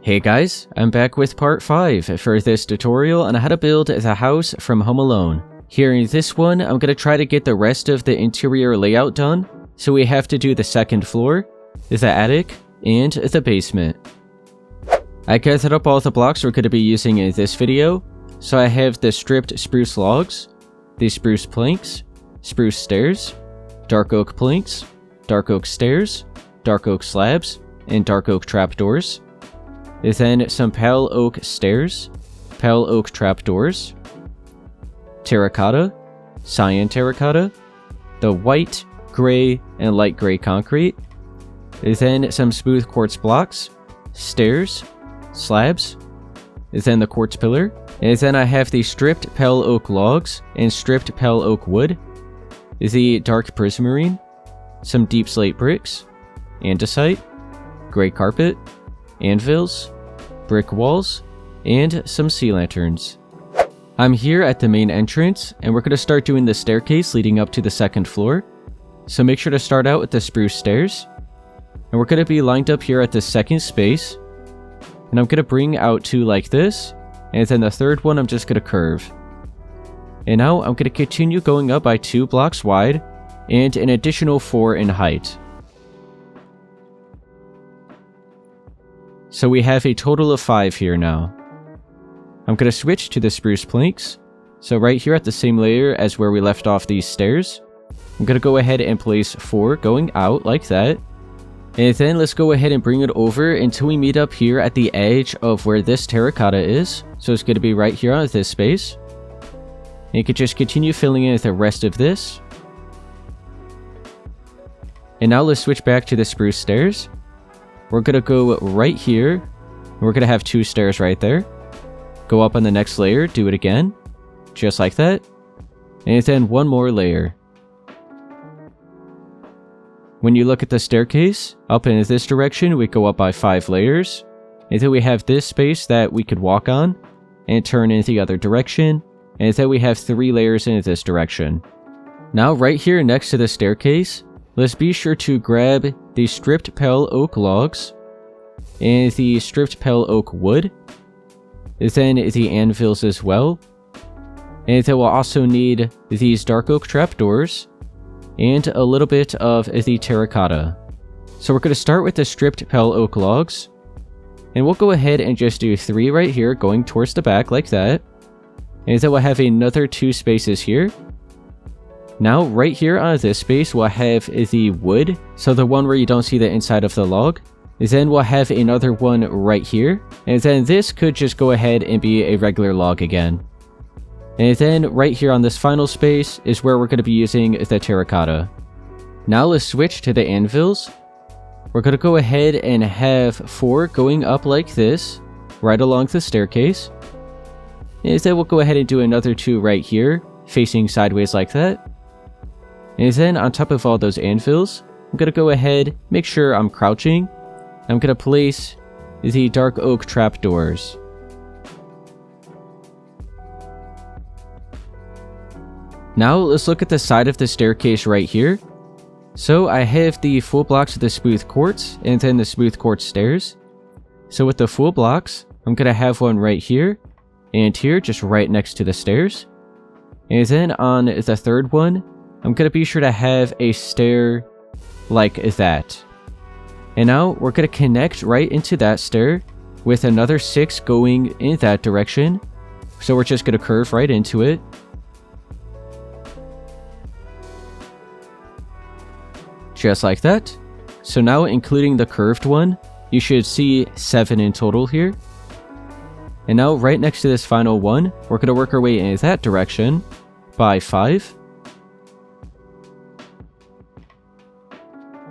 Hey guys, I'm back with part 5 for this tutorial on how to build the house from Home Alone. Here in this one, I'm going to try to get the rest of the interior layout done, so we have to do the second floor, the attic, and the basement. I gathered up all the blocks we're going to be using in this video, so I have the stripped spruce logs, the spruce planks, spruce stairs, dark oak planks, dark oak stairs, dark oak slabs, and dark oak trapdoors. Then some pale oak stairs, pale oak trapdoors, terracotta, cyan terracotta, the white, gray, and light gray concrete, then some smooth quartz blocks, stairs, slabs, then the quartz pillar, and then I have the stripped pale oak logs and stripped pale oak wood, the dark prismarine, some deep slate bricks, andesite, gray carpet, anvils, brick walls, and some sea lanterns. I'm here at the main entrance, and we're going to start doing the staircase leading up to the second floor. So make sure to start out with the spruce stairs. And we're going to be lined up here at the second space. And I'm going to bring out 2 like this, and then the third one I'm just going to curve. And now I'm going to continue going up by 2 blocks wide, and an additional 4 in height. So we have a total of 5 here now. I'm going to switch to the spruce planks. So right here at the same layer as where we left off these stairs, I'm going to go ahead and place 4 going out like that. And then let's go ahead and bring it over until we meet up here at the edge of where this terracotta is. So it's going to be right here on this space. And you can just continue filling in the rest of this. And now let's switch back to the spruce stairs. We're going to go right here, and we're going to have 2 stairs right there. Go up on the next layer, do it again, just like that, and then 1 more layer. When you look at the staircase, up in this direction, we go up by 5 layers, and then we have this space that we could walk on, and turn in the other direction, and then we have 3 layers in this direction. Now right here next to the staircase, let's be sure to grab the stripped pale oak logs and the stripped pale oak wood, then the anvils as well, and then we'll also need these dark oak trapdoors and a little bit of the terracotta. So we're going to start with the stripped pale oak logs, and we'll go ahead and just do 3 right here going towards the back like that, and then we'll have another 2 spaces here. Now, right here on this space, we'll have the wood, so the one where you don't see the inside of the log. Then we'll have another one right here, and then this could just go ahead and be a regular log again. And then right here on this final space is where we're going to be using the terracotta. Now let's switch to the anvils. We're going to go ahead and have 4 going up like this, right along the staircase. And then we'll go ahead and do another 2 right here, facing sideways like that. And then on top of all those anvils, I'm going to go ahead, make sure I'm crouching. I'm going to place the dark oak trapdoors. Now let's look at the side of the staircase right here. So I have the full blocks of the smooth quartz and then the smooth quartz stairs. So with the full blocks, I'm going to have one right here and here, just right next to the stairs. And then on the third one, I'm going to be sure to have a stair like that. And now we're going to connect right into that stair with another 6 going in that direction. So we're just going to curve right into it. Just like that. So now including the curved one, you should see 7 in total here. And now right next to this final one, we're going to work our way in that direction by 5.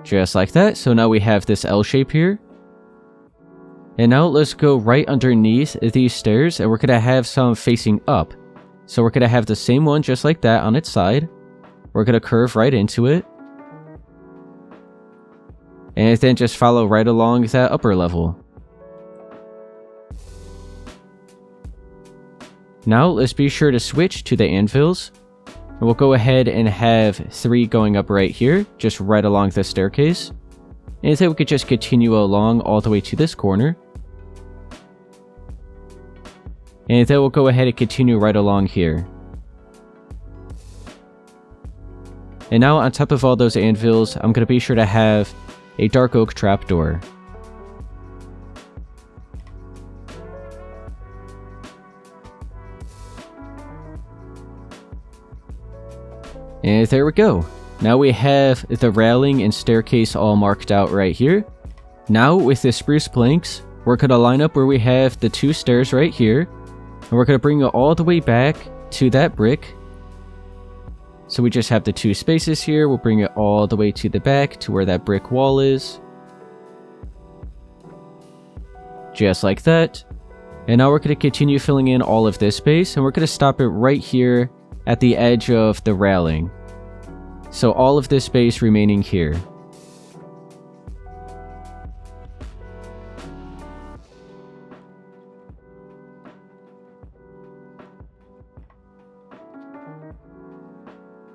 Just like that. So now we have this L shape here. And now let's go right underneath these stairs, and we're going to have some facing up. So we're going to have the same one just like that on its side. We're going to curve right into it. And then just follow right along that upper level. Now let's be sure to switch to the anvils. And we'll go ahead and have 3 going up right here, just right along the staircase. And then we could just continue along all the way to this corner. And then we'll go ahead and continue right along here. And now on top of all those anvils, I'm going to be sure to have a dark oak trapdoor. And there we go. Now we have the railing and staircase all marked out right here. Now with the spruce planks, we're going to line up where we have the 2 stairs right here. And we're going to bring it all the way back to that brick. So we just have the 2 spaces here. We'll bring it all the way to the back to where that brick wall is. Just like that. And now we're going to continue filling in all of this space. And we're going to stop it right here at the edge of the railing. So all of this space remaining here.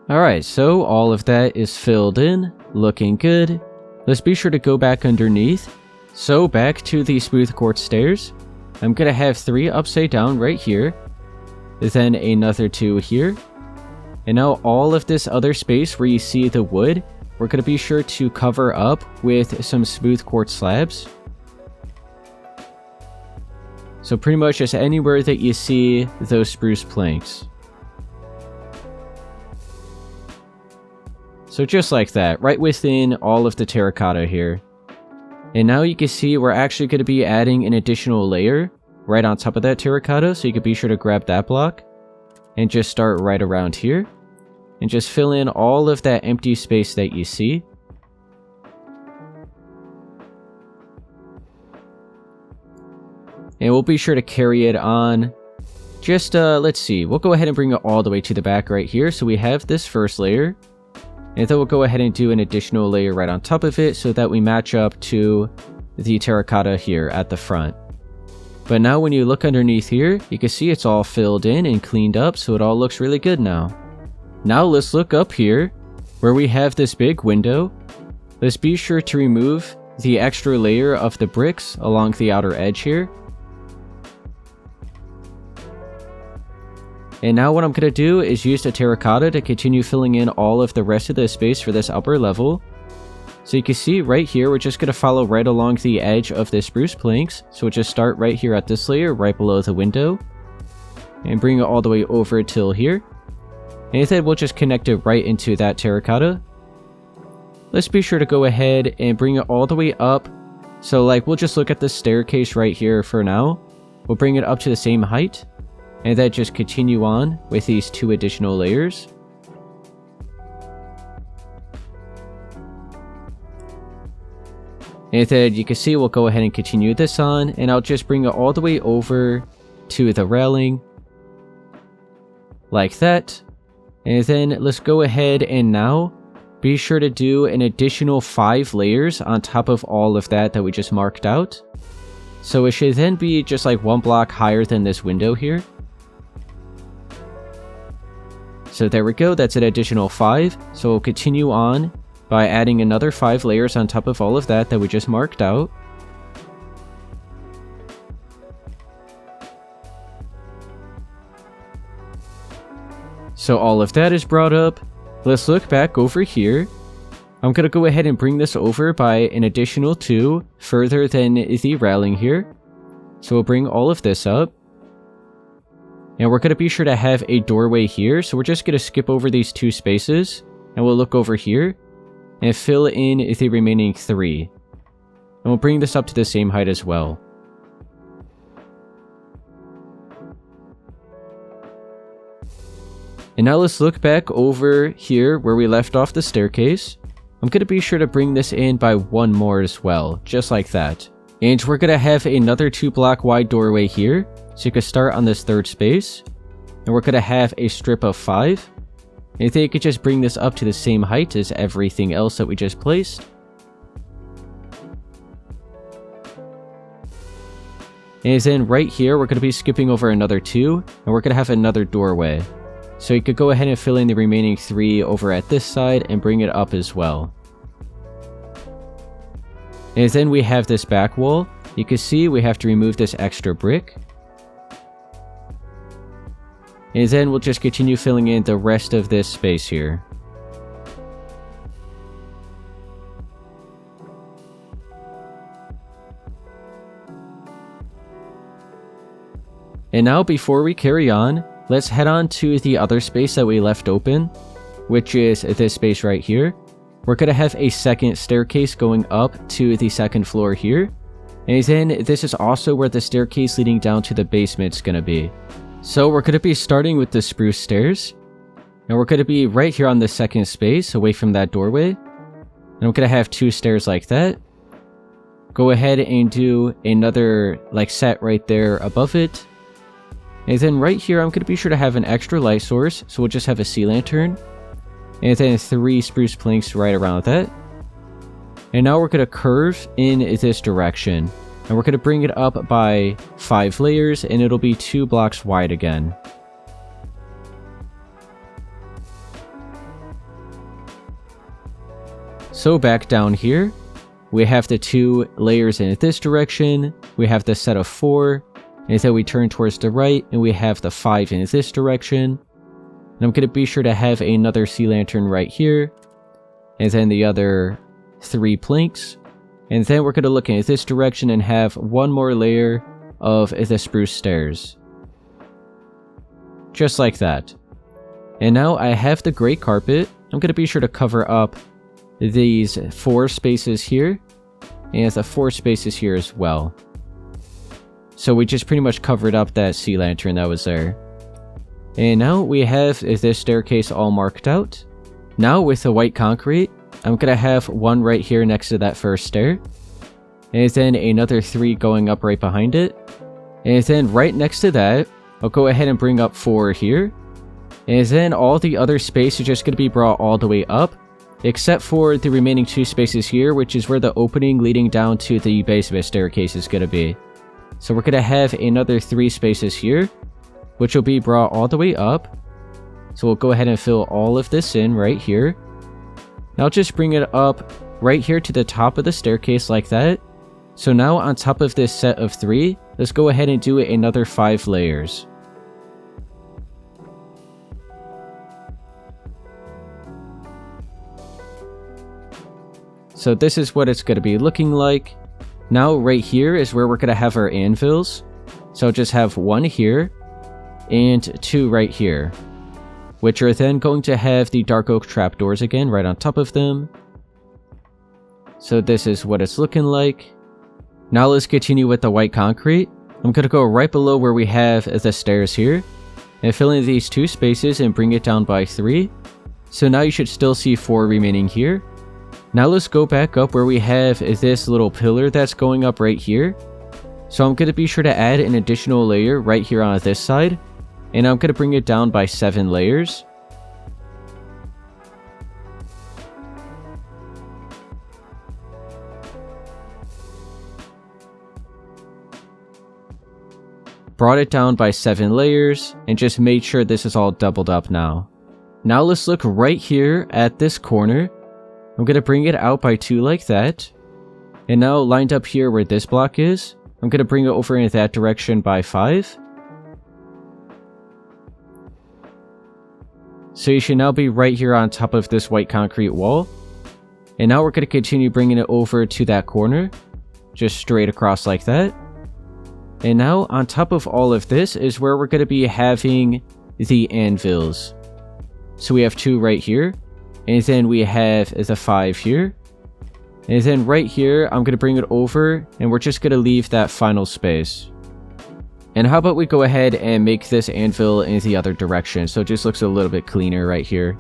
Alright, so all of that is filled in, looking good. Let's be sure to go back underneath. So back to the smooth quartz stairs. I'm gonna have 3 upside down right here. Then another 2 here. And now all of this other space where you see the wood, we're gonna be sure to cover up with some smooth quartz slabs. So pretty much just anywhere that you see those spruce planks. So just like that, right within all of the terracotta here. And now you can see we're actually going to be adding an additional layer right on top of that terracotta, so you can be sure to grab that block and just start right around here and just fill in all of that empty space that you see. And we'll be sure to carry it on. Just, let's see, we'll go ahead and bring it all the way to the back right here. So we have this first layer. And then we'll go ahead and do an additional layer right on top of it so that we match up to the terracotta here at the front. But now when you look underneath here, you can see it's all filled in and cleaned up, so it all looks really good now. Now let's look up here where we have this big window. Let's be sure to remove the extra layer of the bricks along the outer edge here. And now what I'm going to do is use the terracotta to continue filling in all of the rest of the space for this upper level. So you can see right here, we're just going to follow right along the edge of the spruce planks. So we'll just start right here at this layer, right below the window. And bring it all the way over till here. And then we'll just connect it right into that terracotta. Let's be sure to go ahead and bring it all the way up. So like, we'll just look at the staircase right here for now. We'll bring it up to the same height. And then just continue on with these 2 additional layers. And then you can see we'll go ahead and continue this on, and I'll just bring it all the way over to the railing. Like that. And then let's go ahead and now be sure to do an additional 5 layers on top of all of that we just marked out. So it should then be just like 1 block higher than this window here. So there we go, that's an additional 5. So we'll continue on by adding another 5 layers on top of all of that we just marked out. So all of that is brought up. Let's look back over here. I'm going to go ahead and bring this over by an additional 2 further than the railing here. So we'll bring all of this up. And we're going to be sure to have a doorway here, so we're just going to skip over these 2 spaces, and we'll look over here, and fill in the remaining 3. And we'll bring this up to the same height as well. And now let's look back over here where we left off the staircase. I'm going to be sure to bring this in by 1 more as well, just like that. And we're going to have another 2 block wide doorway here. So you can start on this 3rd space, and we're going to have a strip of 5. And then you could just bring this up to the same height as everything else that we just placed. And then right here, we're going to be skipping over another 2, and we're going to have another doorway. So you could go ahead and fill in the remaining 3 over at this side and bring it up as well. And then we have this back wall. You can see we have to remove this extra brick. And then we'll just continue filling in the rest of this space here. And now before we carry on, let's head on to the other space that we left open, which is this space right here. We're going to have a second staircase going up to the second floor here. And then this is also where the staircase leading down to the basement is going to be. So we're going to be starting with the spruce stairs. And we're going to be right here on the second space away from that doorway. And I'm going to have 2 stairs like that. Go ahead and do another set right there above it. And then right here, I'm going to be sure to have an extra light source. So we'll just have a sea lantern. And then 3 spruce planks right around that. And now we're going to curve in this direction. And we're going to bring it up by 5 layers. And it'll be 2 blocks wide again. So back down here, we have the 2 layers in this direction. We have the set of 4. And then we turn towards the right, and we have the 5 in this direction. And I'm going to be sure to have another sea lantern right here. And then the other 3 planks. And then we're going to look in this direction and have 1 more layer of the spruce stairs. Just like that. And now I have the gray carpet. I'm going to be sure to cover up these 4 spaces here. And the 4 spaces here as well. So we just pretty much covered up that sea lantern that was there. And now we have this staircase all marked out. Now with the white concrete, I'm going to have 1 right here next to that first stair. And then another 3 going up right behind it. And then right next to that, I'll go ahead and bring up 4 here. And then all the other space is just going to be brought all the way up. Except for the remaining 2 spaces here, which is where the opening leading down to the basement staircase is going to be. So we're going to have another 3 spaces here, which will be brought all the way up. So we'll go ahead and fill all of this in right here. Now I'll just bring it up right here to the top of the staircase like that. So now on top of this set of 3, let's go ahead and do another 5 layers. So this is what it's going to be looking like. Now right here is where we're going to have our anvils. So just have 1 here and 2 right here, which are then going to have the dark oak trapdoors again right on top of them. So this is what it's looking like. Now let's continue with the white concrete. I'm going to go right below where we have the stairs here and fill in these 2 spaces and bring it down by 3. So now you should still see 4 remaining here. Now let's go back up where we have this little pillar that's going up right here. So I'm going to be sure to add an additional layer right here on this side. And I'm going to bring it down by 7 layers. Brought it down by 7 layers and just made sure this is all doubled up now. Now let's look right here at this corner. I'm going to bring it out by 2 like that. And now lined up here where this block is, I'm going to bring it over in that direction by 5. So you should now be right here on top of this white concrete wall. And now we're going to continue bringing it over to that corner, just straight across like that. And now on top of all of this is where we're going to be having the anvils. So we have 2 right here. And then we have the 5 here. And then right here, I'm going to bring it over. And we're just going to leave that final space. And how about we go ahead and make this anvil in the other direction. So it just looks a little bit cleaner right here.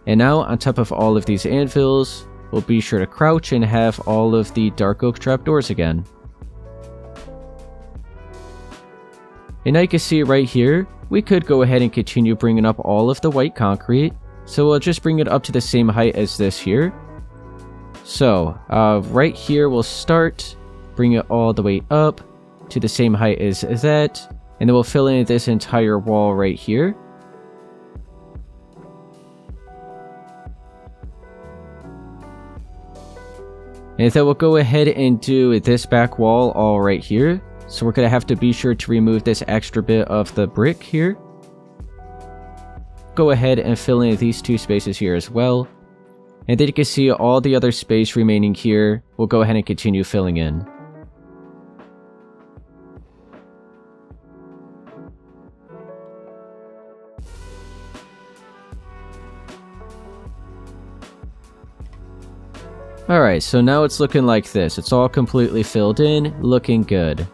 And now on top of all of these anvils, we'll be sure to crouch and have all of the dark oak trapdoors again. And now you can see right here, we could go ahead and continue bringing up all of the white concrete. So we'll just bring it up to the same height as this here. So right here we'll start, bring it all the way up to the same height as that. And then we'll fill in this entire wall right here. And then we'll go ahead and do this back wall all right here. So we're going to have to be sure to remove this extra bit of the brick here. go ahead and fill in these 2 spaces here as well. And then you can see all the other space remaining here. We'll go ahead and continue filling in. Alright, so now it's looking like this. It's all completely filled in, looking good.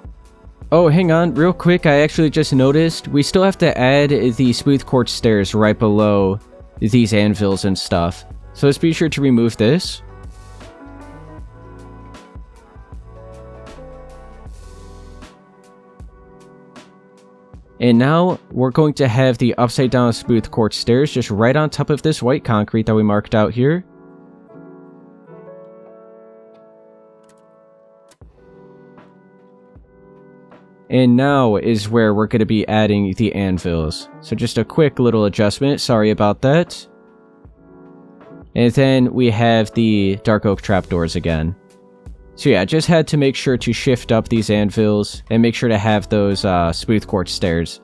Oh, hang on, real quick, I actually just noticed we still have to add the smooth quartz stairs right below these anvils and stuff. So let's be sure to remove this. And now we're going to have the upside down smooth quartz stairs just right on top of this white concrete that we marked out here. And now is where we're going to be adding the anvils. So just a quick little adjustment, sorry about that. And then we have the dark oak trapdoors again. So yeah, just had to make sure to shift up these anvils and make sure to have those smooth quartz stairs.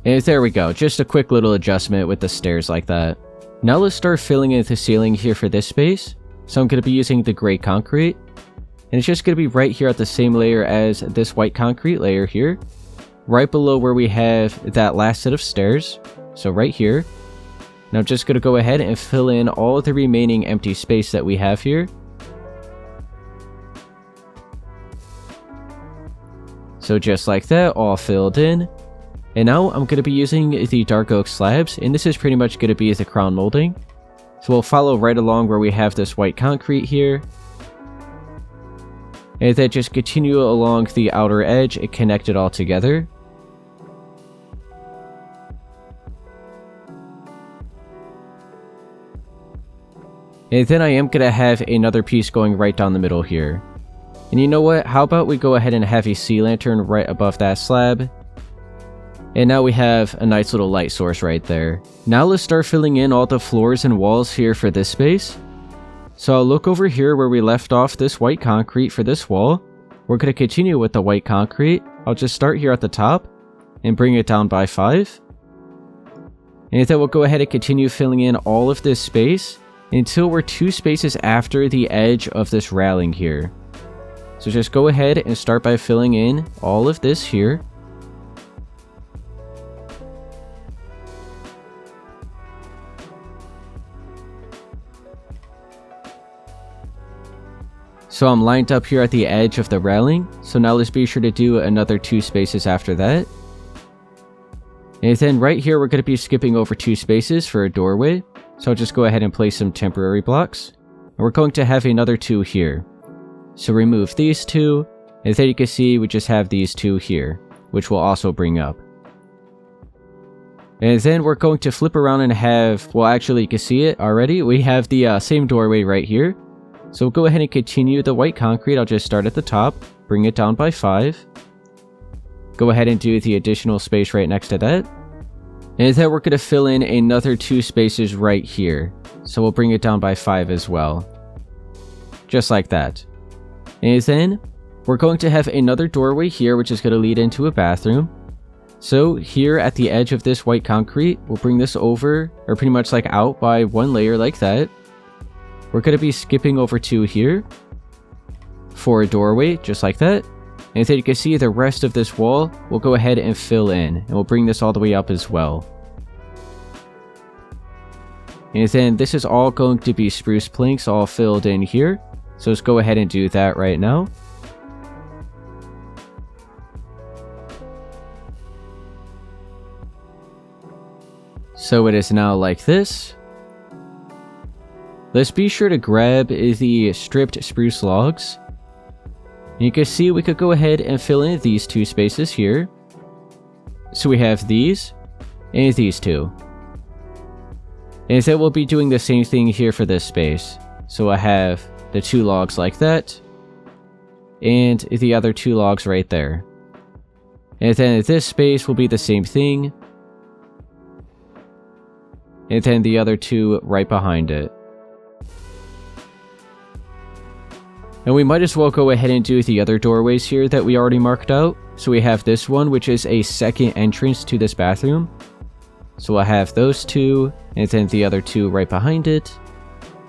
And there we go, just a quick little adjustment with the stairs like that. Now let's start filling in the ceiling here for this space. So I'm going to be using the gray concrete. And it's just going to be right here at the same layer as this white concrete layer here. Right below where we have that last set of stairs. So right here. Now I'm just going to go ahead and fill in all of the remaining empty space that we have here. So just like that, all filled in. And now I'm going to be using the dark oak slabs. And this is pretty much going to be the crown molding. So we'll follow right along where we have this white concrete here. And then just continue along the outer edge and connect it all together. And then I am going to have another piece going right down the middle here. And you know what? How about we go ahead and have a sea lantern right above that slab. And now we have a nice little light source right there. Now let's start filling in all the floors and walls here for this space. So I'll look over here where we left off this white concrete for this wall. We're going to continue with the white concrete. I'll just start here at the top and bring it down by 5. And then we'll go ahead and continue filling in all of this space until we're 2 spaces after the edge of this railing here. So just go ahead and start by filling in all of this here. So I'm lined up here at the edge of the railing. So now let's be sure to do another 2 spaces after that. And then right here, we're going to be skipping over 2 spaces for a doorway. So I'll just go ahead and place some temporary blocks. And we're going to have another 2 here. So remove these 2. And then you can see we just have these 2 here, which we'll also bring up. And then we're going to flip around and have, well, actually you can see it already. We have the same doorway right here. So we'll go ahead and continue the white concrete. I'll just start at the top, bring it down by 5. Go ahead and do the additional space right next to that. And then we're going to fill in another 2 spaces right here. So we'll bring it down by 5 as well. Just like that. And then we're going to have another doorway here, which is going to lead into a bathroom. So here at the edge of this white concrete, we'll bring this over, or pretty much like out by 1 layer like that. We're going to be skipping over 2 here for a doorway, just like that. And then you can see the rest of this wall, we'll go ahead and fill in. And we'll bring this all the way up as well. And then this is all going to be spruce planks all filled in here. So let's go ahead and do that right now. So it is now like this. Let's be sure to grab the stripped spruce logs. You can see we could go ahead and fill in these 2 spaces here. So we have these and these 2. And then we'll be doing the same thing here for this space. So I have the 2 logs like that. And the other 2 logs right there. And then this space will be the same thing. And then the other 2 right behind it. And we might as well go ahead and do the other doorways here that we already marked out. So we have this one, which is a second entrance to this bathroom. So we'll have those two, and then the other two right behind it.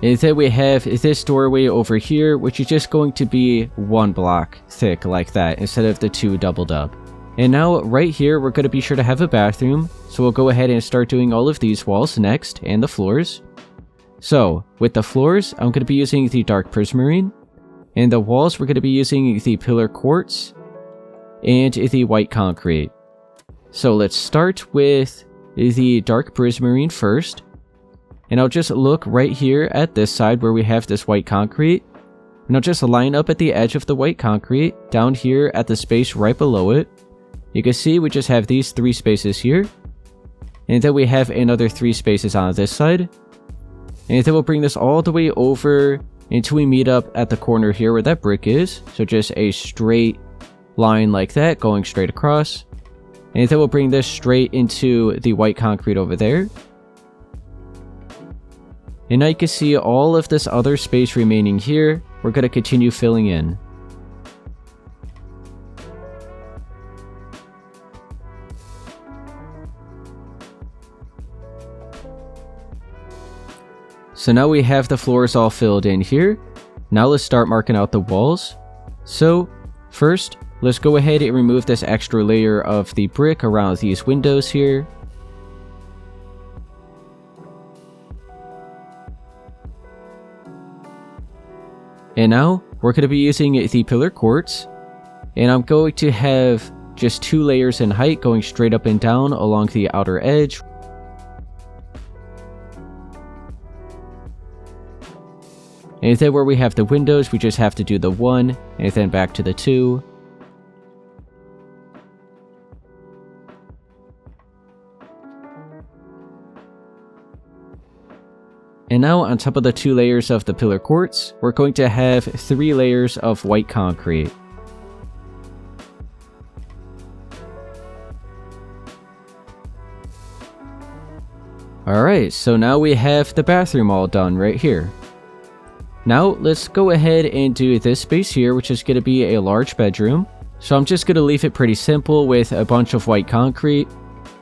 And then we have this doorway over here, which is just going to be 1 block thick like that, instead of the 2 doubled up. And now, right here, we're going to be sure to have a bathroom, so we'll go ahead and start doing all of these walls next, and the floors. So, with the floors, I'm going to be using the dark prismarine, and the walls, we're going to be using the pillar quartz, and the white concrete. So let's start with the dark prismarine first. And I'll just look right here at this side where we have this white concrete. And I'll just line up at the edge of the white concrete, down here at the space right below it. You can see we just have these 3 spaces here. And then we have another 3 spaces on this side. And then we'll bring this all the way over until we meet up at the corner here where that brick is. So just a straight line like that going straight across. And then we'll bring this straight into the white concrete over there. And now you can see all of this other space remaining here, we're going to continue filling in. So now we have the floors all filled in here. Now let's start marking out the walls. So first, let's go ahead and remove this extra layer of the brick around these windows here. And now, we're going to be using the pillar quartz, and I'm going to have just 2 layers in height going straight up and down along the outer edge. And then where we have the windows, we just have to do the 1, and then back to the 2. And now on top of the 2 layers of the pillar quartz, we're going to have 3 layers of white concrete. Alright, so now we have the bathroom all done right here. Now let's go ahead and do this space here, which is going to be a large bedroom. So I'm just going to leave it pretty simple with a bunch of white concrete.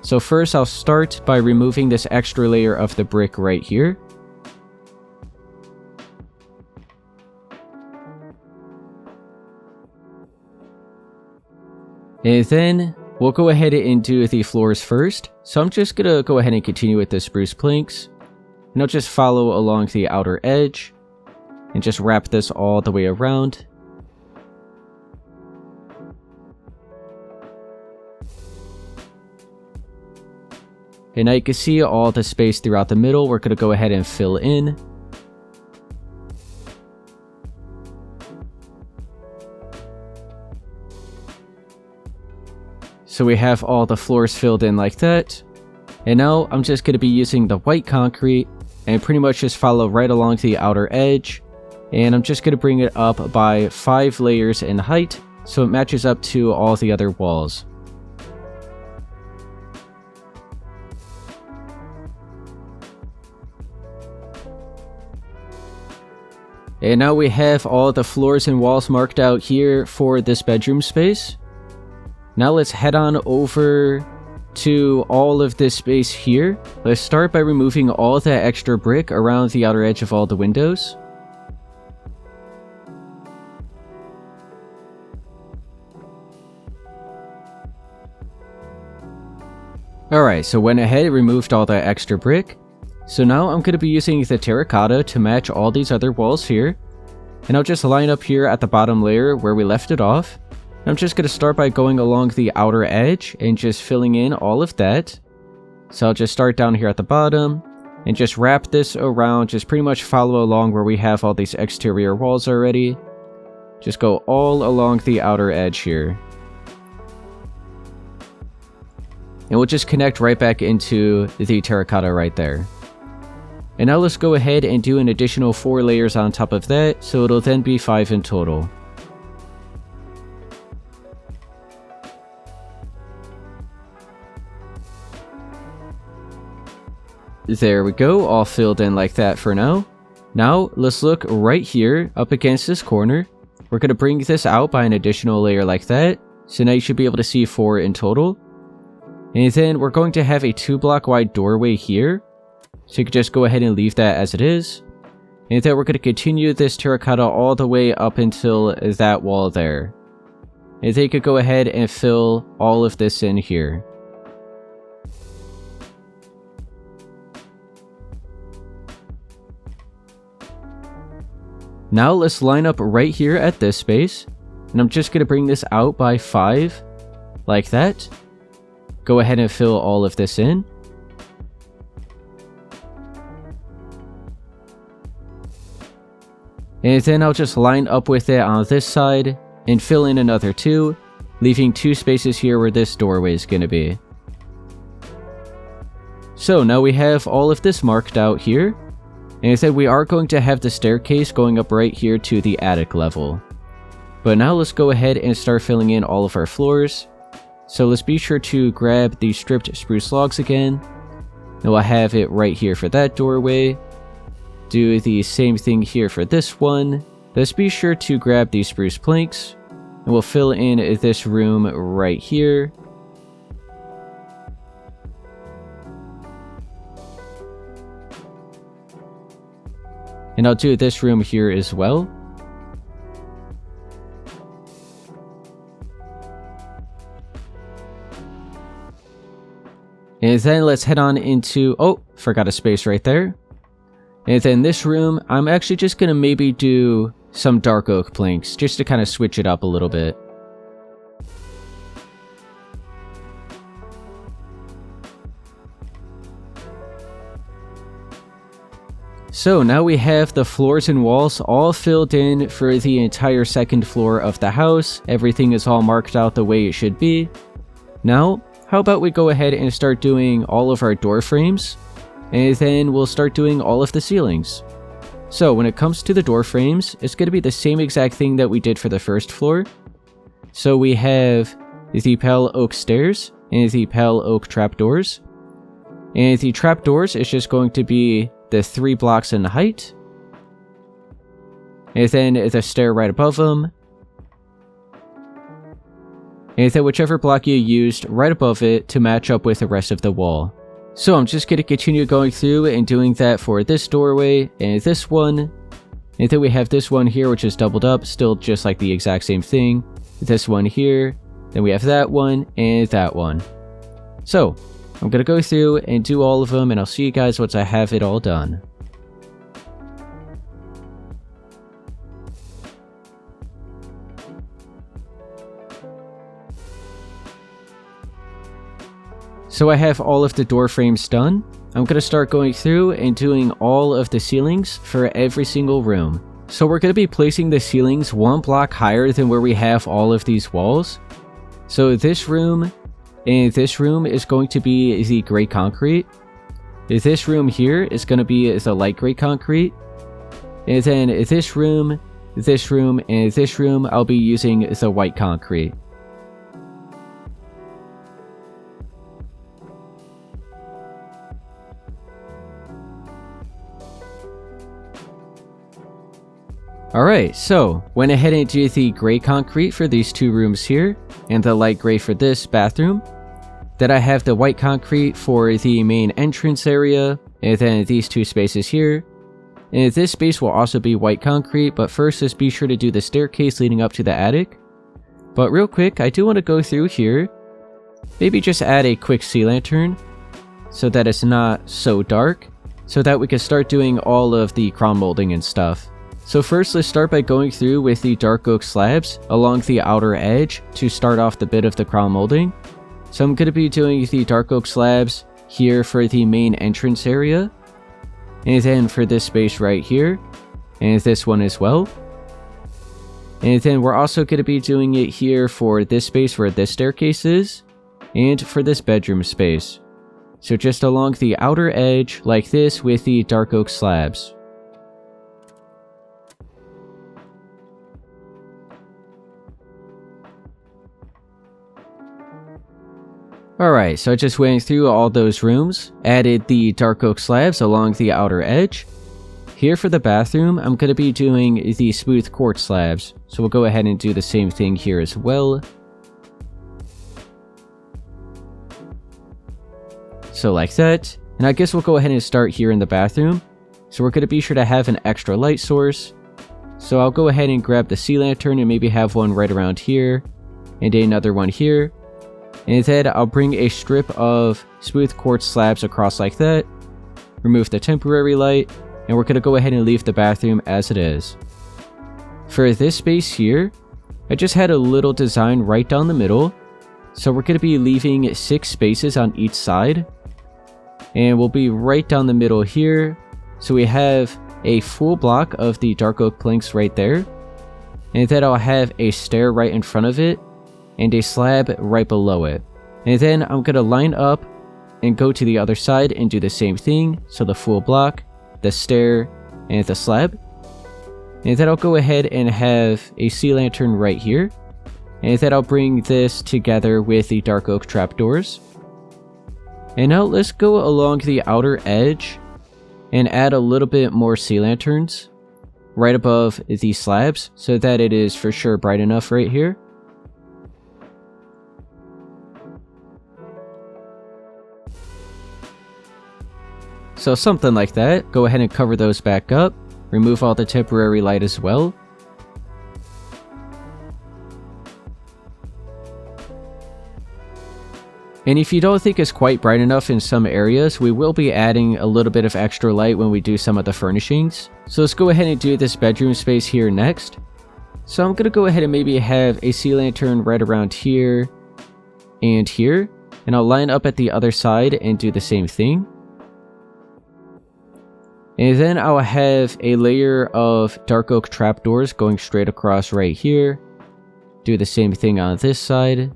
So first I'll start by removing this extra layer of the brick right here. And then we'll go ahead and do the floors first. So I'm just going to go ahead and continue with the spruce planks. And I'll just follow along the outer edge. And just wrap this all the way around. And now you can see all the space throughout the middle. We're going to go ahead and fill in. So we have all the floors filled in like that. And now I'm just going to be using the white concrete and pretty much just follow right along the outer edge. And I'm just going to bring it up by 5 layers in height so it matches up to all the other walls. And now we have all the floors and walls marked out here for this bedroom space. Now let's head on over to all of this space here. Let's start by removing all that extra brick around the outer edge of all the windows. Alright, so went ahead and removed all that extra brick. So now I'm going to be using the terracotta to match all these other walls here. And I'll just line up here at the bottom layer where we left it off. I'm just going to start by going along the outer edge and just filling in all of that. So I'll just start down here at the bottom and just wrap this around, just pretty much follow along where we have all these exterior walls already. Just go all along the outer edge here. And we'll just connect right back into the terracotta right there. And now let's go ahead and do an additional 4 layers on top of that, so it'll then be 5 in total. There we go, all filled in like that for now. Now, let's look right here, up against this corner. We're going to bring this out by an additional layer like that. So now you should be able to see 4 in total. And then we're going to have a 2-block wide doorway here. So you can just go ahead and leave that as it is. And then we're going to continue this terracotta all the way up until that wall there. And then you could go ahead and fill all of this in here. Now let's line up right here at this space. And I'm just going to bring this out by 5. Like that. Go ahead and fill all of this in. And then I'll just line up with it on this side and fill in another 2, leaving 2 spaces here where this doorway is going to be. So now we have all of this marked out here. And then we are going to have the staircase going up right here to the attic level. But now let's go ahead and start filling in all of our floors. So let's be sure to grab the stripped spruce logs again. And we'll have it right here for that doorway. Do the same thing here for this one. Let's be sure to grab these spruce planks. And we'll fill in this room right here. And I'll do this room here as well. And then let's head on into... Oh, forgot a space right there. And then this room, I'm actually just going to maybe do some dark oak planks, just to kind of switch it up a little bit. So now we have the floors and walls all filled in for the entire second floor of the house. Everything is all marked out the way it should be. Now, how about we go ahead and start doing all of our door frames, and then we'll start doing all of the ceilings. So when it comes to the door frames, it's going to be the same exact thing that we did for the first floor. So we have the pale oak stairs and the pale oak trapdoors. And the trapdoors is just going to be the 3 blocks in height. And then the stair right above them. And then whichever block you used right above it to match up with the rest of the wall. So I'm just going to continue going through and doing that for this doorway and this one. And then we have this one here which is doubled up, still just like the exact same thing. This one here, then we have that one and that one. So I'm going to go through and do all of them, and I'll see you guys once I have it all done. So I have all of the door frames done. I'm going to start going through and doing all of the ceilings for every single room. So we're going to be placing the ceilings 1 block higher than where we have all of these walls. So this room and this room is going to be the gray concrete. This room here is going to be the light gray concrete. And then this room, and this room, I'll be using the white concrete. Alright, so went ahead and did the gray concrete for these 2 rooms here, and the light gray for this bathroom. Then I have the white concrete for the main entrance area, and then these 2 spaces here. And this space will also be white concrete, but first let's be sure to do the staircase leading up to the attic. But real quick, I do want to go through here, maybe just add a quick sea lantern, so that it's not so dark, so that we can start doing all of the crown molding and stuff. So first, let's start by going through with the dark oak slabs along the outer edge to start off the bit of the crown molding. So I'm going to be doing the dark oak slabs here for the main entrance area, and then for this space right here, and this one as well. And then we're also going to be doing it here for this space where this staircase is, and for this bedroom space. So just along the outer edge like this with the dark oak slabs. Alright, so I just went through all those rooms, added the dark oak slabs along the outer edge. Here for the bathroom, I'm going to be doing the smooth quartz slabs, so we'll go ahead and do the same thing here as well. So like that. And I guess we'll go ahead and start here in the bathroom. So we're going to be sure to have an extra light source. So I'll go ahead and grab the sea lantern and maybe have one right around here. And another one here. And then I'll bring a strip of smooth quartz slabs across like that. Remove the temporary light. And we're going to go ahead and leave the bathroom as it is. For this space here, I just had a little design right down the middle. So we're going to be leaving 6 spaces on each side. And we'll be right down the middle here. So we have a full block of the dark oak planks right there. And then I'll have a stair right in front of it. And a slab right below it. And then I'm going to line up and go to the other side and do the same thing. So the full block, the stair, and the slab. And then I'll go ahead and have a sea lantern right here. And then I'll bring this together with the dark oak trapdoors. And now let's go along the outer edge and add a little bit more sea lanterns right above the slabs so that it is for sure bright enough right here. So something like that. Go ahead and cover those back up. Remove all the temporary light as well. And if you don't think it's quite bright enough in some areas, we will be adding a little bit of extra light when we do some of the furnishings. So let's go ahead and do this bedroom space here next. So I'm going to go ahead and maybe have a sea lantern right around here and here. And I'll line up at the other side and do the same thing. And then I'll have a layer of dark oak trapdoors going straight across right here. Do the same thing on this side.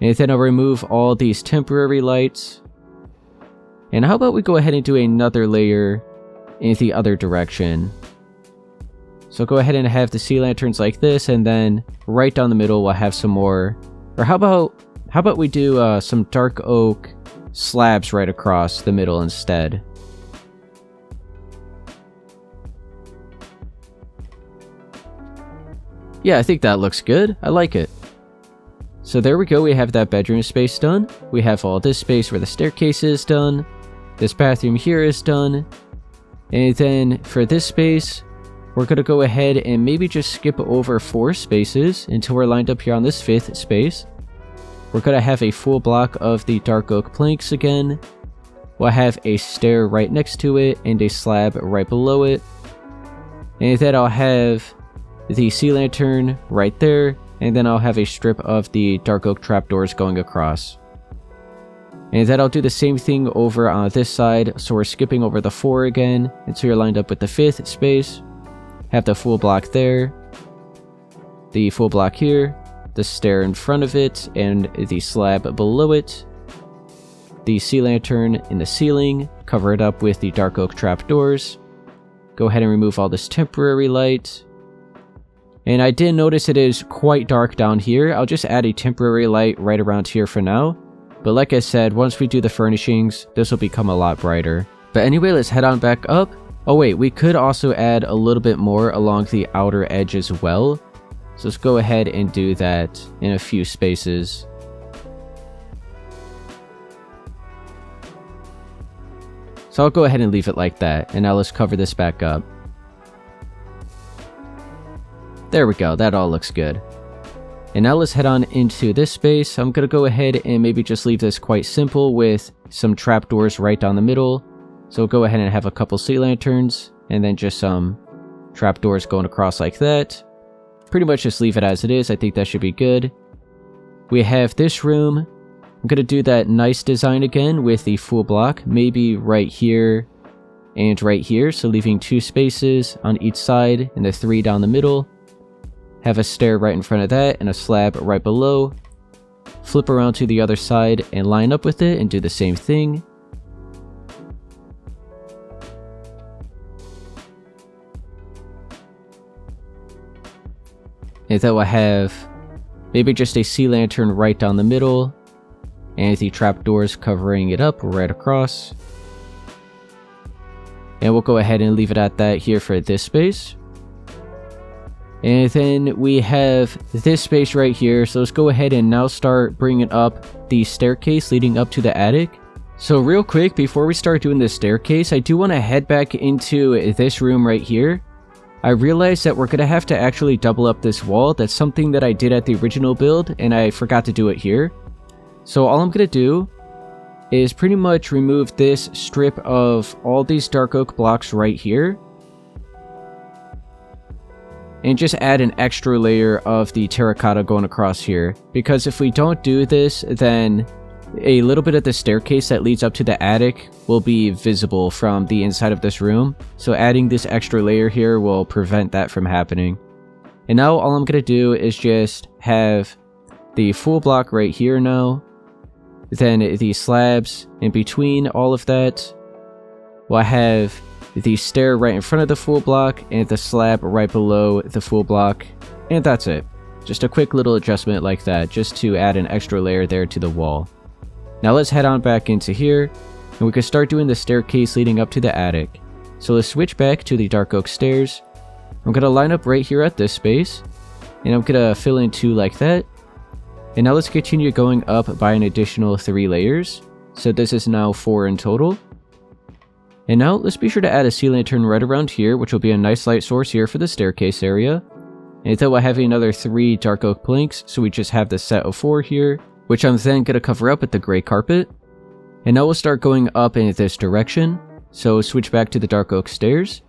And then I'll remove all these temporary lights. And how about we go ahead and do another layer in the other direction. So go ahead and have the sea lanterns like this, and then right down the middle we'll have some more. Or how about we do some dark oak slabs right across the middle instead. Yeah, I think that looks good. I like it. So there we go, we have that bedroom space done. We have all this space where the staircase is done. This bathroom here is done. And then for this space, we're going to go ahead and maybe just skip over 4 spaces until we're lined up here on this 5th space. We're going to have a full block of the dark oak planks again. We'll have a stair right next to it and a slab right below it. And then I'll have the sea lantern right there. And then I'll have a strip of the dark oak trapdoors going across. And then I'll do the same thing over on this side. So we're skipping over the 4 again until you're lined up with the 5th space. Have the full block there. The full block here. The stair in front of it and the slab below it. The sea lantern in the ceiling. Cover it up with the dark oak trapdoors. Go ahead and remove all this temporary light. And I did notice it is quite dark down here. I'll just add a temporary light right around here for now. But like I said, once we do the furnishings, this will become a lot brighter. But anyway, let's head on back up. Oh wait, we could also add a little bit more along the outer edge as well. So let's go ahead and do that in a few spaces. So I'll go ahead and leave it like that. And now let's cover this back up. There we go, that all looks good. And now let's head on into this space. I'm going to go ahead and maybe just leave this quite simple with some trapdoors right down the middle. So go ahead and have a couple sea lanterns and then just some trapdoors going across like that. Pretty much just leave it as it is. I think that should be good. We have this room. I'm going to do that nice design again with the full block, maybe right here and right here. So leaving 2 spaces on each side and the 3 down the middle. Have a stair right in front of that and a slab right below. Flip around to the other side and line up with it and do the same thing. And then we'll have maybe just a sea lantern right down the middle and the trapdoors covering it up right across. And we'll go ahead and leave it at that here for this space. And then we have this space right here. So let's go ahead and now start bringing up the staircase leading up to the attic. So real quick, before we start doing this staircase, I do want to head back into this room right here. I realized that we're going to have to actually double up this wall. That's something that I did at the original build, and I forgot to do it here. So all I'm going to do is pretty much remove this strip of all these dark oak blocks right here. And just add an extra layer of the terracotta going across here. Because if we don't do this, then a little bit of the staircase that leads up to the attic will be visible from the inside of this room. So adding this extra layer here will prevent that from happening. And now all I'm going to do is just have the full block right here now. Then the slabs in between all of that. We'll have the stair right in front of the full block and the slab right below the full block. And that's it. Just a quick little adjustment like that, just to add an extra layer there to the wall. Now let's head on back into here, and we can start doing the staircase leading up to the attic. So let's switch back to the dark oak stairs. I'm going to line up right here at this space, and I'm going to fill in 2 like that. And now let's continue going up by an additional 3 layers. So this is now 4 in total. And now let's be sure to add a sea lantern right around here, which will be a nice light source here for the staircase area. And then we'll have another 3 dark oak planks, so we just have the set of 4 here, which I'm then going to cover up with the gray carpet. And now we'll start going up in this direction. So switch back to the dark oak stairs.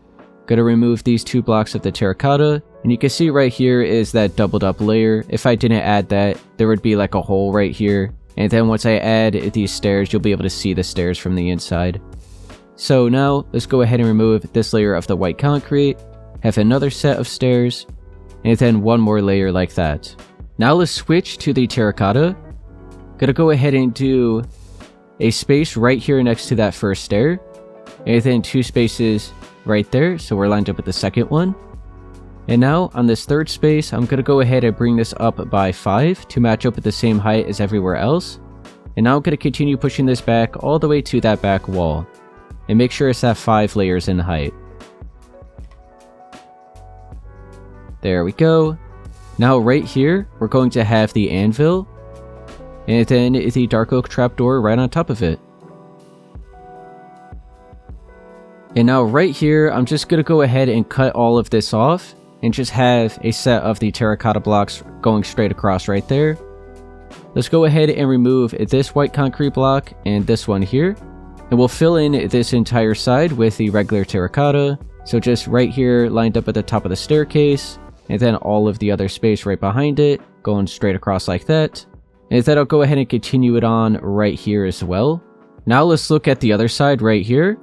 Going to remove these 2 blocks of the terracotta. And you can see right here is that doubled up layer. If I didn't add that, there would be like a hole right here. And then once I add these stairs, you'll be able to see the stairs from the inside. So now let's go ahead and remove this layer of the white concrete. Have another set of stairs. And then 1 more layer like that. Now let's switch to the terracotta. Gonna go ahead and do a space right here next to that first stair. And then 2 spaces right there, so we're lined up with the second one. And now on this third space, I'm gonna go ahead and bring this up by 5 to match up with the same height as everywhere else. And now I'm gonna continue pushing this back all the way to that back wall. And make sure it's at 5 layers in height. There we go. Now right here, we're going to have the anvil. And then the dark oak trapdoor right on top of it. And now right here, I'm just going to go ahead and cut all of this off. And just have a set of the terracotta blocks going straight across right there. Let's go ahead and remove this white concrete block and this one here. And we'll fill in this entire side with the regular terracotta. So just right here, lined up at the top of the staircase. And then all of the other space right behind it, going straight across like that. And then I'll go ahead and continue it on right here as well. Now let's look at the other side right here.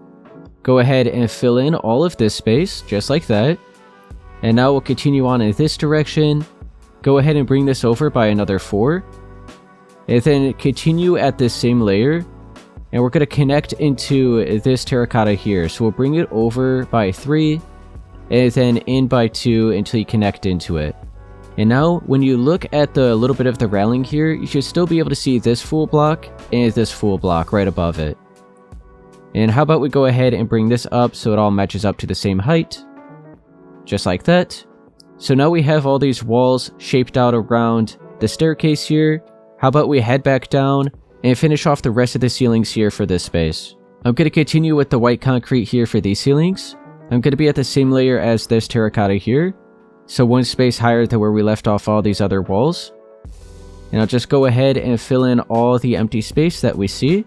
Go ahead and fill in all of this space, just like that. And now we'll continue on in this direction. Go ahead and bring this over by another 4. And then continue at this same layer. And we're going to connect into this terracotta here. So we'll bring it over by 3. And then in by 2 until you connect into it. And now, when you look at the little bit of the railing here, you should still be able to see this full block and this full block right above it. And how about we go ahead and bring this up so it all matches up to the same height. Just like that. So now we have all these walls shaped out around the staircase here. How about we head back down and finish off the rest of the ceilings here for this space. I'm going to continue with the white concrete here for these ceilings. I'm going to be at the same layer as this terracotta here. So 1 space higher than where we left off all these other walls. And I'll just go ahead and fill in all the empty space that we see.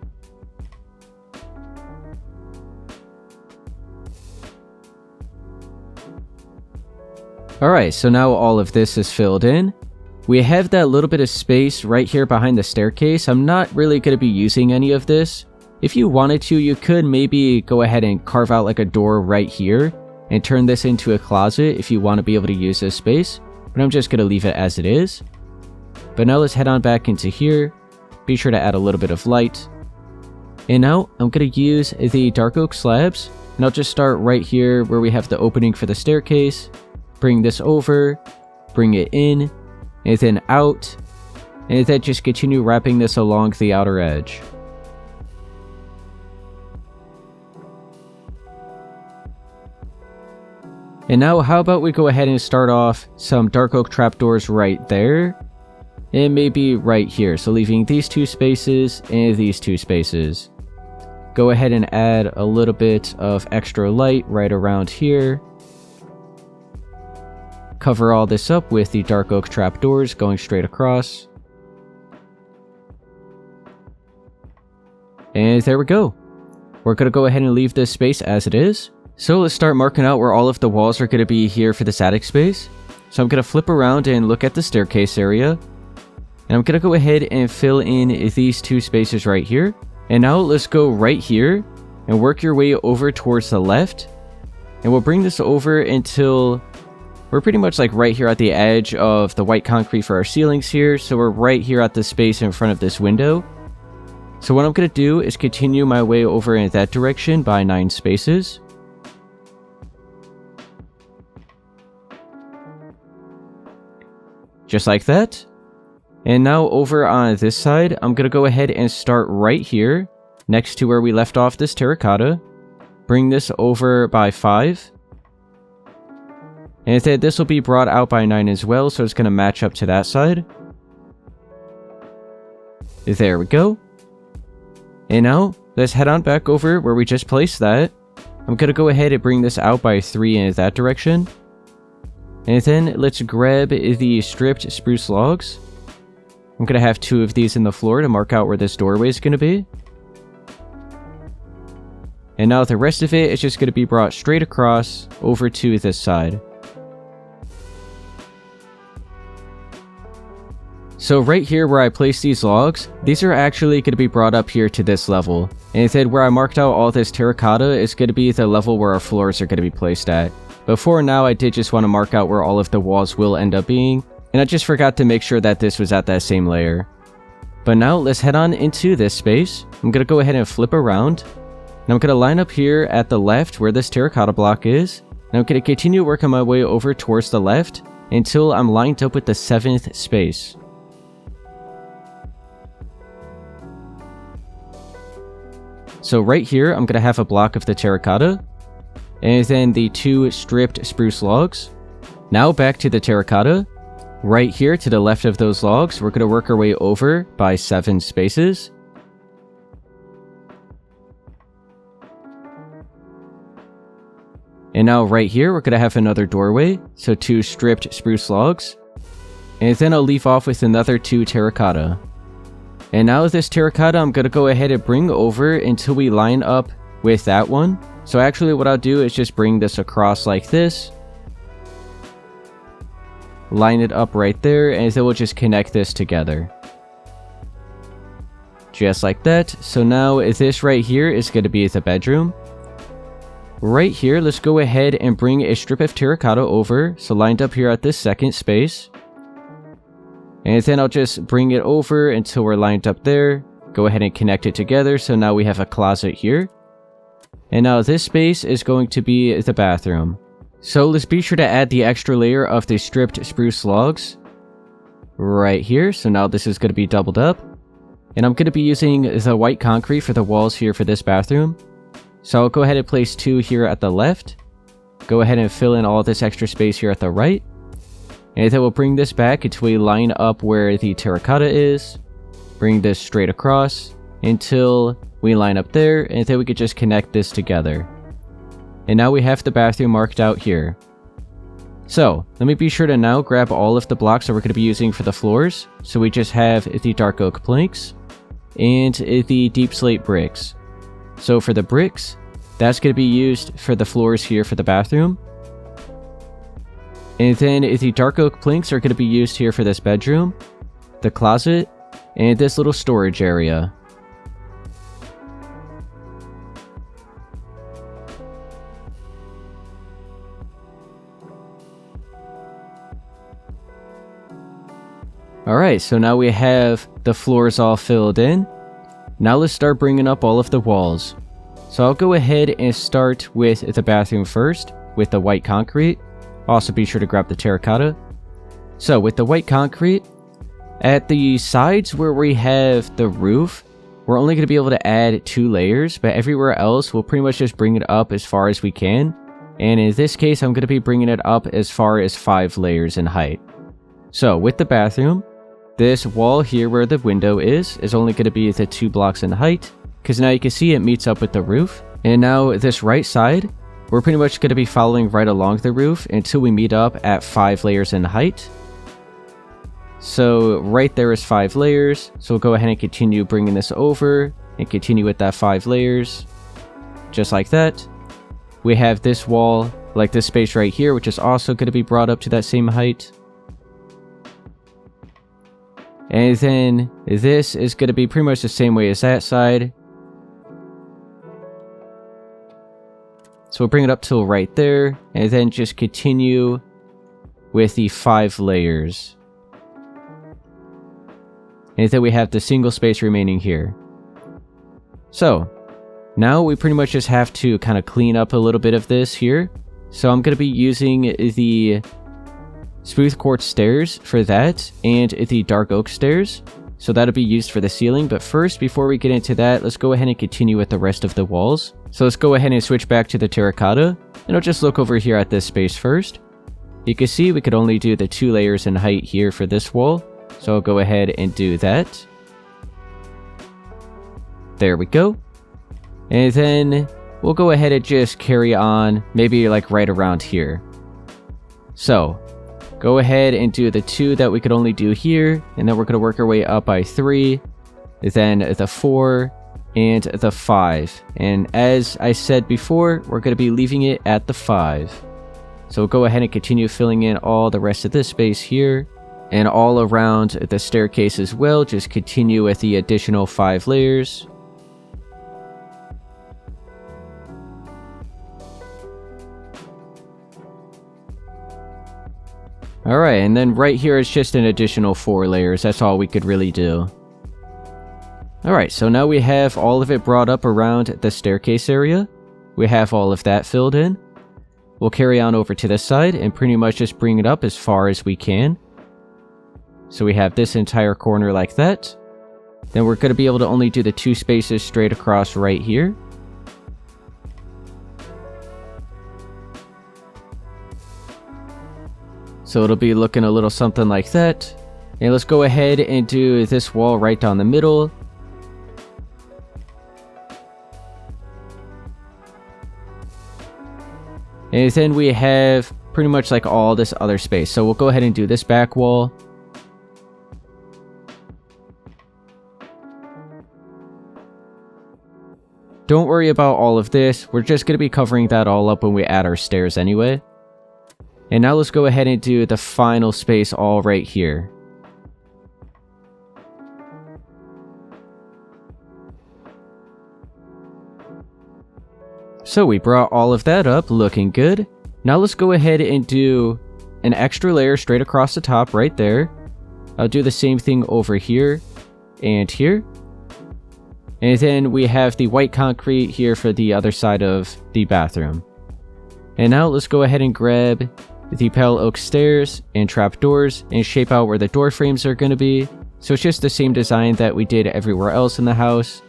Alright, so now all of this is filled in. We have that little bit of space right here behind the staircase. I'm not really going to be using any of this. If you wanted to, you could maybe go ahead and carve out like a door right here. And turn this into a closet if you want to be able to use this space. But I'm just going to leave it as it is. But now let's head on back into here. Be sure to add a little bit of light. And now I'm going to use the dark oak slabs. And I'll just start right here where we have the opening for the staircase. Bring this over. Bring it in. And then out. And then just continue wrapping this along the outer edge. And now how about we go ahead and start off some dark oak trapdoors right there. And maybe right here. So leaving these 2 spaces and these 2 spaces. Go ahead and add a little bit of extra light right around here. Cover all this up with the dark oak trapdoors going straight across. And there we go. We're going to go ahead and leave this space as it is. So let's start marking out where all of the walls are going to be here for this attic space. So I'm going to flip around and look at the staircase area. And I'm going to go ahead and fill in these 2 spaces right here. And now let's go right here and work your way over towards the left. And we'll bring this over until we're pretty much like right here at the edge of the white concrete for our ceilings here. So we're right here at the space in front of this window. So what I'm going to do is continue my way over in that direction by 9 spaces. Just like that. And now over on this side, I'm going to go ahead and start right here next to where we left off this terracotta. Bring this over by 5. And then this will be brought out by 9 as well, so it's going to match up to that side. There we go. And now, let's head on back over where we just placed that. I'm going to go ahead and bring this out by 3 in that direction. And then, let's grab the stripped spruce logs. I'm going to have 2 of these in the floor to mark out where this doorway is going to be. And now the rest of it is just going to be brought straight across over to this side. So right here where I place these logs, these are actually going to be brought up here to this level. And then where I marked out all this terracotta is going to be the level where our floors are going to be placed at. But for now, I did just want to mark out where all of the walls will end up being. And I just forgot to make sure that this was at that same layer. But now let's head on into this space. I'm going to go ahead and flip around. And I'm going to line up here at the left where this terracotta block is. And I'm going to continue working my way over towards the left until I'm lined up with the 7th space. So right here, I'm going to have a block of the terracotta, and then the 2 stripped spruce logs. Now back to the terracotta. Right here to the left of those logs, we're going to work our way over by 7 spaces. And now right here, we're going to have another doorway, so 2 stripped spruce logs. And then I'll leave off with another 2 terracotta. And now this terracotta, I'm going to go ahead and bring over until we line up with that one. So actually what I'll do is just bring this across like this. Line it up right there, and then we'll just connect this together. Just like that. So now this right here is going to be the bedroom. Right here, let's go ahead and bring a strip of terracotta over. So lined up here at this 2nd space. And then I'll just bring it over until we're lined up there. Go ahead and connect it together. So now we have a closet here. And now this space is going to be the bathroom. So let's be sure to add the extra layer of the stripped spruce logs right here. So now this is going to be doubled up. And I'm going to be using the white concrete for the walls here for this bathroom. So I'll go ahead and place 2 here at the left. Go ahead and fill in all this extra space here at the right. And then we'll bring this back until we line up where the terracotta is. Bring this straight across until we line up there, and then we could just connect this together. And now we have the bathroom marked out here. So, let me be sure to now grab all of the blocks that we're going to be using for the floors. So we just have the dark oak planks and the deep slate bricks. So for the bricks, that's going to be used for the floors here for the bathroom. And then the dark oak planks are going to be used here for this bedroom, the closet, and this little storage area. Alright, so now we have the floors all filled in. Now let's start bringing up all of the walls. So I'll go ahead and start with the bathroom first, with the white concrete. Also be sure to grab the terracotta. So with the white concrete, at the sides where we have the roof, we're only going to be able to add 2 layers, but everywhere else we'll pretty much just bring it up as far as we can. And in this case, I'm going to be bringing it up as far as 5 layers in height. So with the bathroom, this wall here where the window is only going to be the 2 blocks in height, because now you can see it meets up with the roof. And now this right side, we're pretty much going to be following right along the roof until we meet up at 5 layers in height. So right there is 5 layers. So we'll go ahead and continue bringing this over and continue with that 5 layers. Just like that. We have this wall, like this space right here, which is also going to be brought up to that same height. And then this is going to be pretty much the same way as that side. So we'll bring it up till right there, and then just continue with the 5 layers. And then we have the single space remaining here. So, now we pretty much just have to kind of clean up a little bit of this here. So I'm going to be using the smooth quartz stairs for that, and the dark oak stairs. So that'll be used for the ceiling, but first, before we get into that, let's go ahead and continue with the rest of the walls. So let's go ahead and switch back to the terracotta, and I'll just look over here at this space first. You can see we could only do the 2 layers in height here for this wall, so I'll go ahead and do that. There we go. And then we'll go ahead and just carry on, maybe like right around here. So, go ahead and do the 2 that we could only do here, and then we're going to work our way up by 3, then the 4, and the 5. And as I said before, we're going to be leaving it at the 5. So we'll go ahead and continue filling in all the rest of this space here, and all around the staircase as well, just continue with the additional 5 layers. Alright, and then right here is just an additional 4 layers. That's all we could really do. Alright, so now we have all of it brought up around the staircase area. We have all of that filled in. We'll carry on over to this side and pretty much just bring it up as far as we can. So we have this entire corner like that. Then we're going to be able to only do the 2 spaces straight across right here. So it'll be looking a little something like that. And let's go ahead and do this wall right down the middle. And then we have pretty much like all this other space. So we'll go ahead and do this back wall. Don't worry about all of this. We're just going to be covering that all up when we add our stairs anyway. And now let's go ahead and do the final space all right here. So we brought all of that up, looking good. Now let's go ahead and do an extra layer straight across the top right there. I'll do the same thing over here and here. And then we have the white concrete here for the other side of the bathroom. And now let's go ahead and grab the pale oak stairs and trapdoors and shape out where the door frames are going to be. So it's just the same design that we did everywhere else in the house.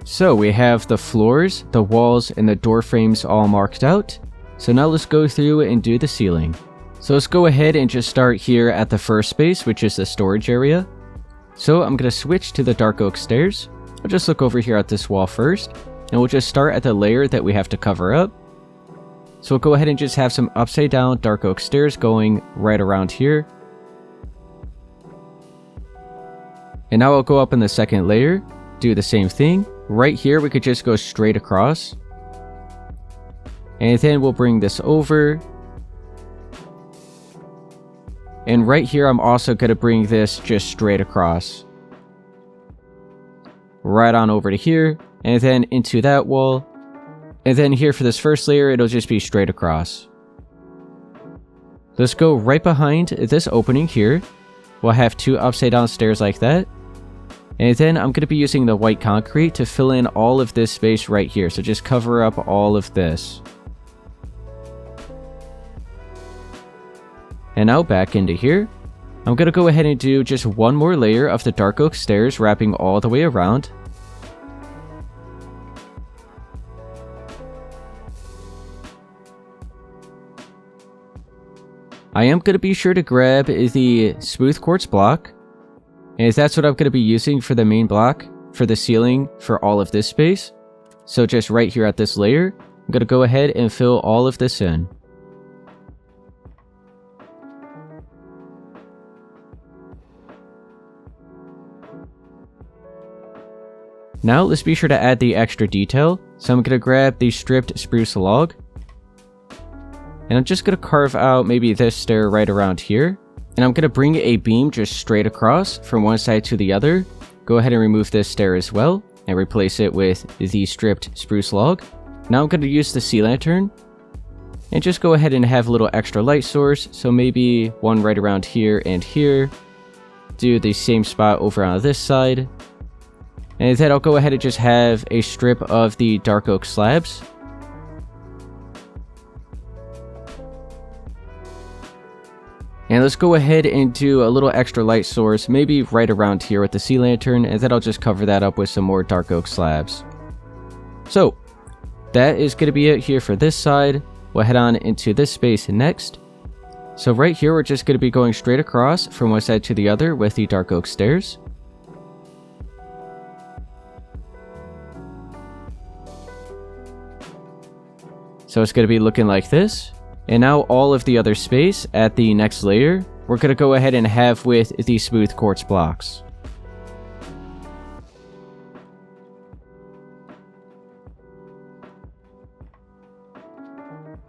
So we have the floors, the walls, and the door frames all marked out. So now let's go through and do the ceiling. So let's go ahead and just start here at the first space, which is the storage area. So I'm going to switch to the dark oak stairs. I'll just look over here at this wall first, and we'll just start at the layer that we have to cover up. So we'll go ahead and just have some upside down dark oak stairs going right around here. And now I'll go up in the second layer, do the same thing. Right here we could just go straight across. And then we'll bring this over. And right here I'm also going to bring this just straight across. Right on over to here, and then into that wall. And then here for this first layer, it'll just be straight across. Let's go right behind this opening here. We'll have 2 upside down stairs like that. And then I'm going to be using the white concrete to fill in all of this space right here. So just cover up all of this. And now back into here. I'm going to go ahead and do just one more layer of the dark oak stairs, wrapping all the way around. I am going to be sure to grab the smooth quartz block, and that's what I'm going to be using for the main block for the ceiling for all of this space. So just right here at this layer, I'm going to go ahead and fill all of this in. Now let's be sure to add the extra detail. So I'm going to grab the stripped spruce log, and I'm just going to carve out maybe this stair right around here. And I'm going to bring a beam just straight across from one side to the other. Go ahead and remove this stair as well, and replace it with the stripped spruce log. Now I'm going to use the sea lantern, and just go ahead and have a little extra light source. So maybe one right around here and here. Do the same spot over on this side. And then I'll go ahead and just have a strip of the dark oak slabs. And let's go ahead and do a little extra light source, maybe right around here with the sea lantern, and then I'll just cover that up with some more dark oak slabs. So, that is going to be it here for this side. We'll head on into this space next. So right here, we're just going to be going straight across from one side to the other with the dark oak stairs. So it's going to be looking like this. And now all of the other space at the next layer, we're going to go ahead and have with the smooth quartz blocks.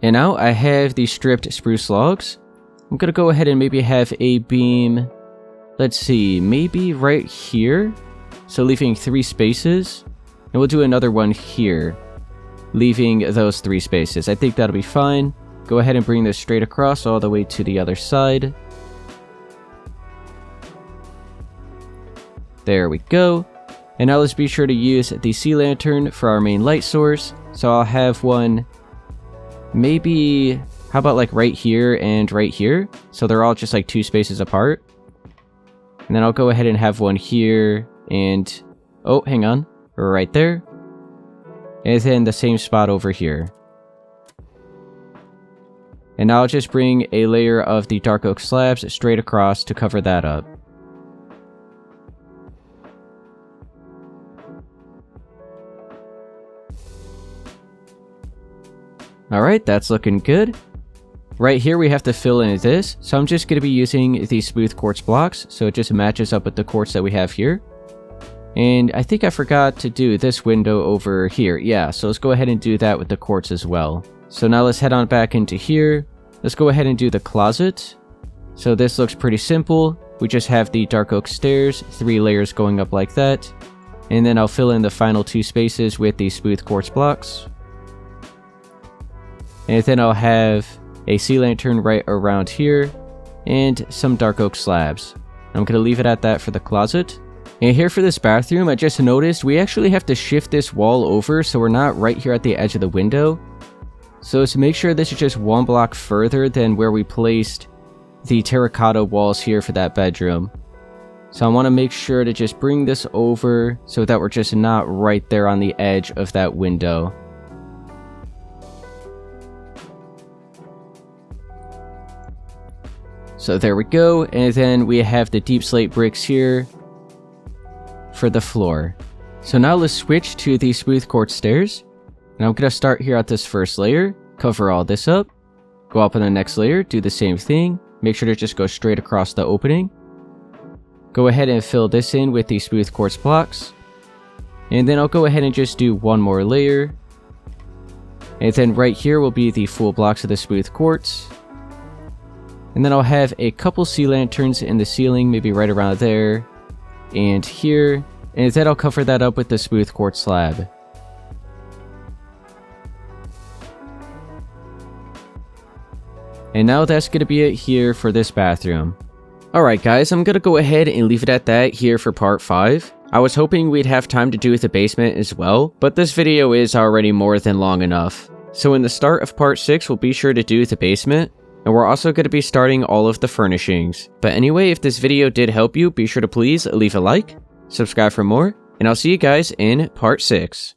And now I have the stripped spruce logs. I'm going to go ahead and maybe have a beam, let's see, maybe right here. So leaving 3 spaces. And we'll do another one here, leaving those 3 spaces. I think that'll be fine. Go ahead and bring this straight across all the way to the other side. There we go. And now let's be sure to use the sea lantern for our main light source. So I'll have one, maybe, how about like right here and right here? So they're all just like 2 spaces apart. And then I'll go ahead and have one here and, oh, hang on, right there. And then the same spot over here. And now I'll just bring a layer of the dark oak slabs straight across to cover that up. Alright, that's looking good. Right here we have to fill in this, so I'm just going to be using the smooth quartz blocks, so it just matches up with the quartz that we have here. And I think I forgot to do this window over here. Yeah, so let's go ahead and do that with the quartz as well. So now let's head on back into here. Let's go ahead and do the closet. So this looks pretty simple. We just have the dark oak stairs, 3 layers going up like that. And then I'll fill in the final 2 spaces with the smooth quartz blocks. And then I'll have a sea lantern right around here and some dark oak slabs. I'm going to leave it at that for the closet. And here for this bathroom, I just noticed we actually have to shift this wall over so we're not right here at the edge of the window. So to make sure this is just 1 block further than where we placed the terracotta walls here for that bedroom. So I want to make sure to just bring this over so that we're just not right there on the edge of that window. So there we go, and then we have the deep slate bricks here for the floor. So now let's switch to the smooth quartz stairs. And I'm going to start here at this first layer, cover all this up, go up on the next layer, do the same thing, make sure to just go straight across the opening. Go ahead and fill this in with the smooth quartz blocks. And then I'll go ahead and just do one more layer. And then right here will be the full blocks of the smooth quartz. And then I'll have a couple sea lanterns in the ceiling, maybe right around there and here. And then I'll cover that up with the smooth quartz slab. And now that's going to be it here for this bathroom. Alright guys, I'm going to go ahead and leave it at that here for part 5. I was hoping we'd have time to do the basement as well, but this video is already more than long enough. So in the start of part 6, we'll be sure to do the basement. and we're also going to be starting all of the furnishings. But anyway, if this video did help you, be sure to please leave a like, subscribe for more, and I'll see you guys in part 6.